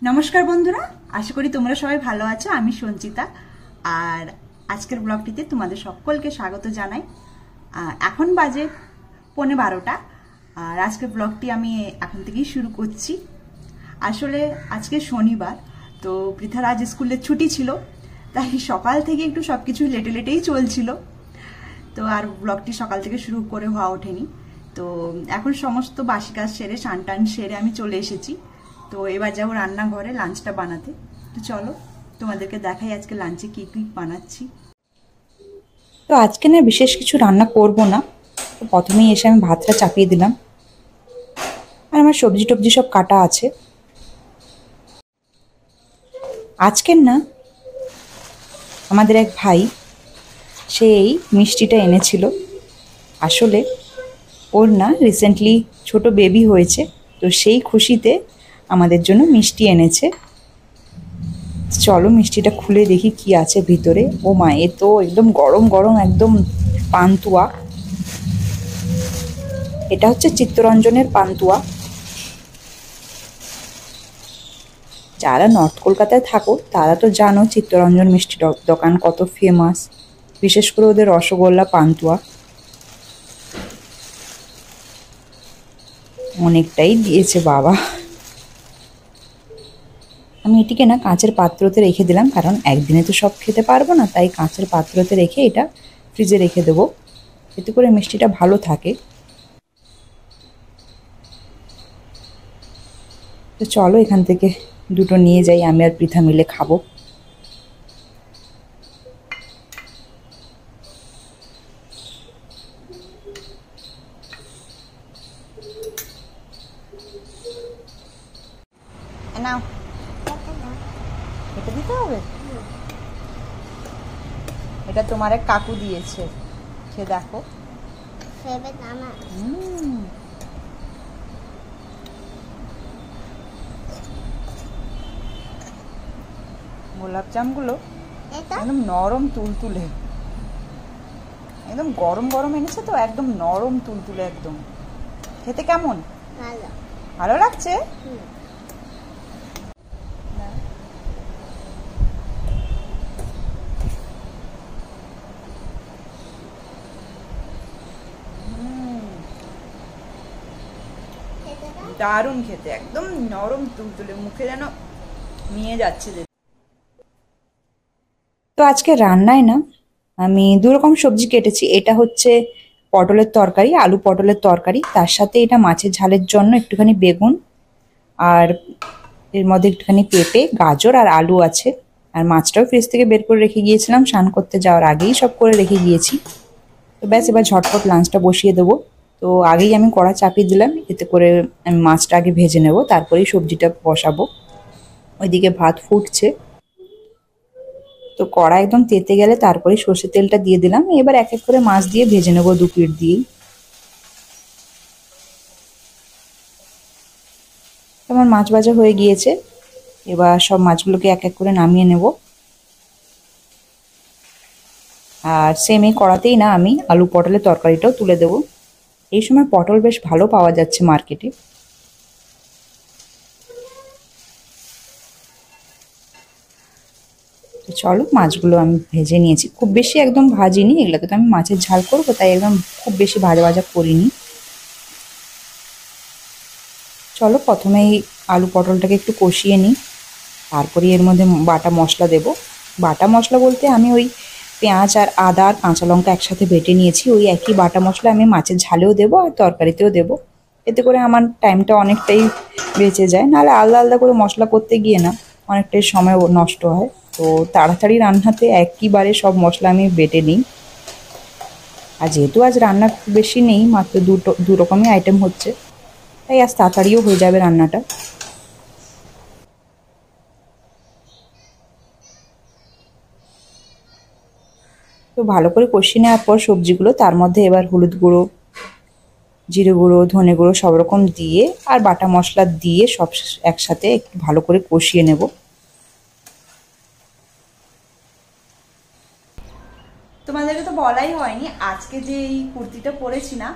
নমস্কার বন্ধুরা, আশা করি তোমরা সবাই ভালো আছো। আমি সঞ্চিতা, আর আজকের ব্লগটিতে তোমাদের সকলকে স্বাগত জানাই। এখন বাজে 11:15, আর আজকের ব্লগটি আমি এখন থেকেই শুরু করছি। আসলে আজকে শনিবার, তো পৃথার আজ স্কুলের ছুটি ছিল, তাই সকাল থেকে একটু সব কিছু লেটে লেটেই চলছিল। তো আর ব্লগটি সকাল থেকে শুরু করে হওয়া ওঠেনি। তো এখন সমস্ত বাসি কাজ সেরে, স্নান টান সেরে আমি চলে এসেছি। তো এবার যাবো রান্নাঘরে লাঞ্চটা বানাতে। তো চলো তোমাদেরকে দেখাই আজকে লাঞ্চে কি কি বানাচ্ছি। তো আজকে না বিশেষ কিছু রান্না করব না। তো প্রথমেই এসে আমি ভাতটা চাপিয়ে দিলাম, আর আমার সবজি টবজি সব কাটা আছে। আজকের না আমাদের এক ভাই সেই মিষ্টিটা এনেছিল। আসলে ওর না রিসেন্টলি ছোট বেবি হয়েছে, তো সেই খুশিতে আমাদের জন্য মিষ্টি এনেছে। চলো মিষ্টিটা খুলে দেখি কি আছে ভিতরে। ও মা, এ তো একদম গরম গরম, একদম পান্তুয়া। এটা হচ্ছে চিত্তরঞ্জনের পান্তুয়া। যারা নর্থ কলকাতায় থাকো তারা তো জানো চিত্তরঞ্জন মিষ্টি দোকান কত ফেমাস, বিশেষ করে ওদের রসগোল্লা পান্তুয়া। অনেকটাই দিয়েছে বাবা। আমি এটিকে না কাঁচের পাত্রতে রেখে দিলাম, কারণ একদিনে তো সব খেতে পারবো না, তাই কাঁচের পাত্রতে রেখে এটা ফ্রিজে রেখে দেবো, এতে করে মিষ্টিটা ভালো থাকে। তো চলো এখান থেকে দুটো নিয়ে যাই, আমি আর পৃথা মিলে খাবো। নাও, এটা দিতে হবে। এটা তোমার এক কাকু দিয়েছে, সে দেখো। গোলাপ জামগুলো একদম নরম তুলতুলে, একদম গরম গরম এনেছে তো, একদম নরম তুলতুলে একদম। খেতে কেমন? ভালো লাগছে। দারুণ খেতে, একদম নরম তুলতুলে, মুখে যেন নিয়ে যাচ্ছে। তো আজকে রান্নায় না আমি দু রকম সবজি কেটেছি। এটা হচ্ছে পটলের তরকারি, আলু পটলের তরকারি, তার সাথে এটা মাছের ঝালের জন্য একটুখানি বেগুন, আর এর মধ্যে একটুখানি পেঁপে, গাজর আর আলু আছে। আর মাছটাও ফ্রিজ থেকে বের করে রেখে গিয়েছিলাম, স্নান করতে যাওয়ার আগেই সব করে রেখে গিয়েছি। তো ব্যাস এবার ঝটপট লাঞ্চটা বসিয়ে দেবো। তো আগেই আমি কড়া চাপিয়ে দিলাম, এতে করে আমি মাছটা আগে ভেজে নেব, তারপরেই সবজিটা বসাবো। ওইদিকে ভাত ফুটছে। তো কড়া একদম তেতে গেলে তারপরে সর্ষের তেলটা দিয়ে দিলাম। এবার এক এক করে মাছ দিয়ে ভেজে নেবো দু পিঠ দিয়েই। আমার মাছ ভাজা হয়ে গিয়েছে, এবার সব মাছগুলোকে এক এক করে নামিয়ে নেব। আর সেম এই কড়াতেই না আমি আলু পটলের তরকারিটাও তুলে দেব। এই সময় পটল বেশ ভালো পাওয়া যাচ্ছে মার্কেটে। তো চলো মাছগুলো আমি ভেজে নিয়েছি, খুব বেশি একদম ভাজিনি, এগুলোতে তো আমি মাছের ঝাল করবো, তাই একদম খুব বেশি ভাজা ভাজা করিনি। চলো প্রথমেই আলু পটলটাকে একটু কষিয়ে নিই, তারপরে এর মধ্যে বাটা মশলা দেব। বাটা মশলা বলতে আমি ওই পেঁয়াজ আর আদা আর কাঁচা লঙ্কা একসাথে বেটে নিয়েছি, ওই একই বাটা মশলা আমি মাছের ঝালেও দেবো আর তরকারিতেও দেবো। এতে করে আমার টাইমটা অনেকটাই বেঁচে যায়, নাহলে আলাদা আলাদা করে মশলা করতে গিয়ে না অনেকটাই সময় নষ্ট হয়। তো তাড়াতাড়ি রান্নাতে একইবারে সব মশলা আমি বেটে নিই। আর যেহেতু আজ রান্না খুব বেশি নেই, মাত্র দু রকমই আইটেম হচ্ছে, তাই আজ তাড়াতাড়িও হয়ে যাবে রান্নাটা। তো ভালো করে কষিয়ে নেওয়ার পর সবজিগুলো, তার মধ্যে এবার হলুদ গুঁড়ো, জিরে গুঁড়ো, ধনে গুঁড়ো সব রকম দিয়ে আর বাটা মশলা দিয়ে সব একসাথে একটু ভালো করে কষিয়ে নেব। তোমাদেরকে তো বলাই হয়নি, আজকে যে এই কুর্তিটা পরেছি না,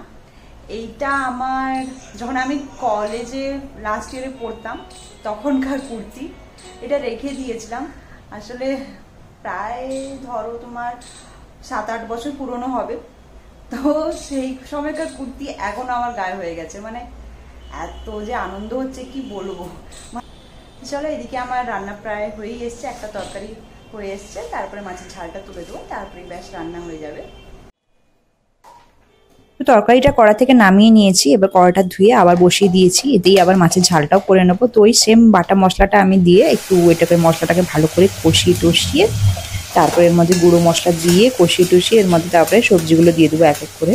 এইটা আমার যখন আমি কলেজে লাস্ট ইয়ারে পড়তাম তখনকার কুর্তি। এটা রেখে দিয়েছিলাম, আসলে প্রায় ধরো তোমার 7-8 বছর পুরনো হবে। তো সেই সময়কার কুর্তি এখন আমার গায়ে হয়ে গেছে, মানে এত যে আনন্দ হচ্ছে কি বলবো। চলো, এদিকে আমার রান্না প্রায় হয়েই এসছে, একটা তরকারি হয়ে এসছে, তারপরে মাছের ঝালটা তুলে দেবো, তারপরে ব্যাস রান্না হয়ে যাবে। তো তরকারিটা কড়া থেকে নামিয়ে নিয়েছি, এবার কড়াটা ধুয়ে আবার বসিয়ে দিয়েছি, এতেই আবার মাছের ঝালটাও করে নেবো। তো ওই সেম বাটা মশলাটা আমি দিয়ে একটু এটাকে মশলাটাকে ভালো করে কষিয়ে টষিয়ে তারপরে এর মধ্যে গুঁড়ো মশলা দিয়ে কষিয়ে টষিয়ে এর মধ্যে তারপরে সবজিগুলো দিয়ে দেবো এক এক করে।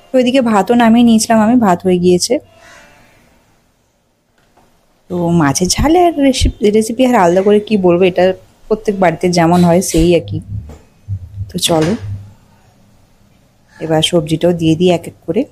তো ওইদিকে ভাতও নামিয়ে নিয়েছিলাম আমি, ভাত হয়ে গিয়েছে। তো মাছের ঝালের রেসিপি আর আলাদা করে কি বলবো, এটা প্রত্যেক বাড়িতে যেমন হয় সেই একই। তো চলো এবার সবজিটাও দিয়ে দিই এক এক করে।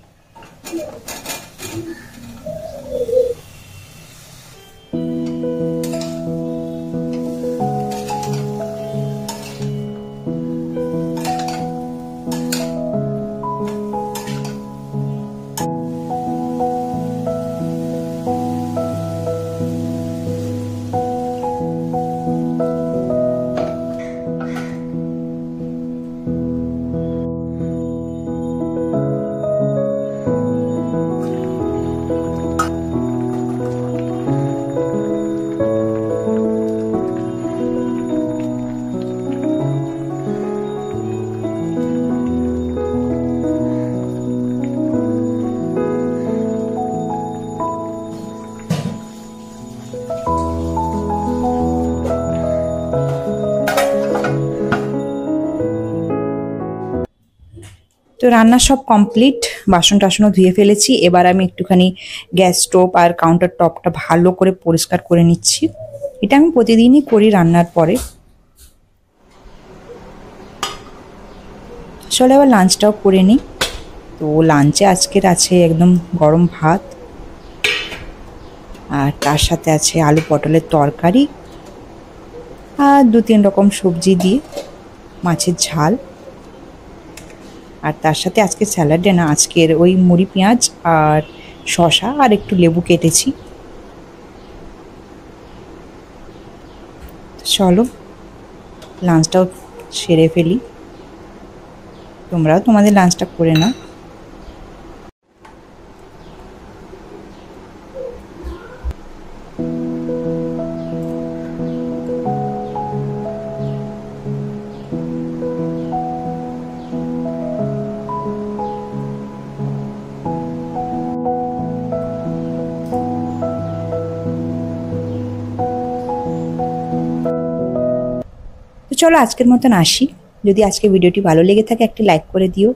তো রান্না সব কমপ্লিট, বাসন টাসনও ধুয়ে ফেলেছি। এবার আমি একটুখানি গ্যাস স্টোভ আর কাউন্টার টপটা ভালো করে পরিষ্কার করে নিচ্ছি। এটা আমি প্রতিদিনই করি রান্নার পরে। চলো এবার লাঞ্চটাও করে নিই। তো লাঞ্চে আজকের আছে একদম গরম ভাত, আর তার সাথে আছে আলু পটলের তরকারি আর 2-3 রকম সবজি দিয়ে মাছের ঝাল, আর তার সাথে আজকে স্যালাডে না, আজকের ওই মুড়ি পেঁয়াজ আর শসা আর একটু লেবু কেটেছি। চলো লাঞ্চটাও সেরে ফেলি, তোমরাও তোমাদের লাঞ্চটা করে নাও। তো চলো আজকের মতন আসি। যদি আজকে ভিডিওটি ভালো লেগে থাকে একটি লাইক করে দিও,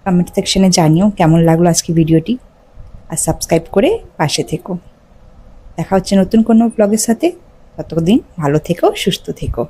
কমেন্ট সেকশনে জানিও কেমন লাগলো আজকে ভিডিওটি, আর সাবস্ক্রাইব করে পাশে থেকো। দেখা হচ্ছে নতুন কোনো ব্লগের সাথে, ততদিন ভালো থেকো, সুস্থ থেকো।